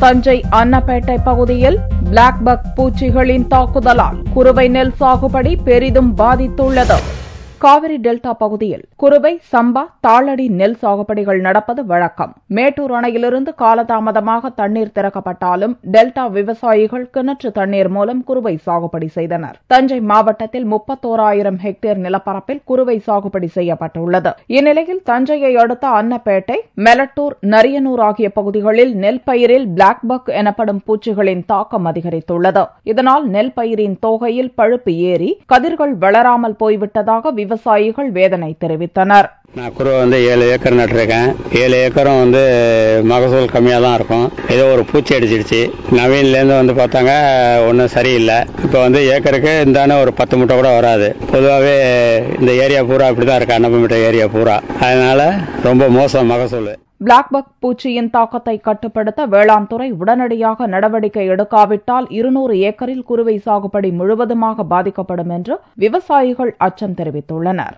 தஞ்சை அன்னப்பேட்டை பகுதியில் black buck பூச்சிகளின் தாக்குதலால் குறுவை நெல் சாகுபடி பெரிதும் பாதித்துள்ளது. காவிரி டெல்டா பகுதியில் குறுவை, சம்பா, தாளடி நெல் சாகுபடிகள் நடப்பது வழக்கம். மேட்டூர் அணையிலிருந்து காலதாமதமாக தண்ணீர் திறக்கப்பட்டாலும் டெல்டா விவசாயிகள் கிணற்று தண்ணீர் மூலம் குறுவை சாகுபடி செய்தனர். தஞ்சை மாவட்டத்தில் 31,000 ஹெக்டேர் நிலப்பரப்பில் குறுவை சாகுபடி செய்யப்பட்டுள்ளது. இந்நிலையில் தஞ்சையை அடுத்த அன்னப்பேட்டை, மெலட்டூர், நரியனூர் ஆகிய பகுதிகளில் நெல் பயிரில் பிளாக் பக் எனப்படும் பூச்சிகளின் தாக்கம் அதிகரித்துள்ளது. இதனால் நெல் பயிரின் தோகையில் பழுப்பு ஏறி கதிர்கள் வளராமல் போய்விட்டதாக விவசாயிகள் வேதனை தெரிவித்தனர். நான் குருவை 7 ஏக்கர் நட்டிருக்கேன். 7 ஏக்கரும் மகசூல் கம்மியாக தான் இருக்கும். ஏதோ ஒரு பூச்சி அடிச்சிடுச்சு. நவீன்லேருந்து பார்த்தாங்க ஒன்றும் சரியில்லை. இப்போ ஏக்கருக்கு இந்தானே ஒரு 10 மூட்டை கூட வராது. பொதுவாகவே இந்த ஏரியா பூரா இப்படி தான் இருக்கு, அன்னப்பம்பேட்டை ஏரியா பூரா. அதனால ரொம்ப மோசம் மகசூல். பிளாக் பக் பூச்சியின் தாக்கத்தை கட்டுப்படுத்த வேளாண் துறை உடனடியாக நடவடிக்கை எடுக்காவிட்டால் 200 ஏக்கரில் குறுவை சாகுபடி முழுவதுமாக பாதிக்கப்படும் என்று விவசாயிகள் அச்சம் தெரிவித்துள்ளனர்.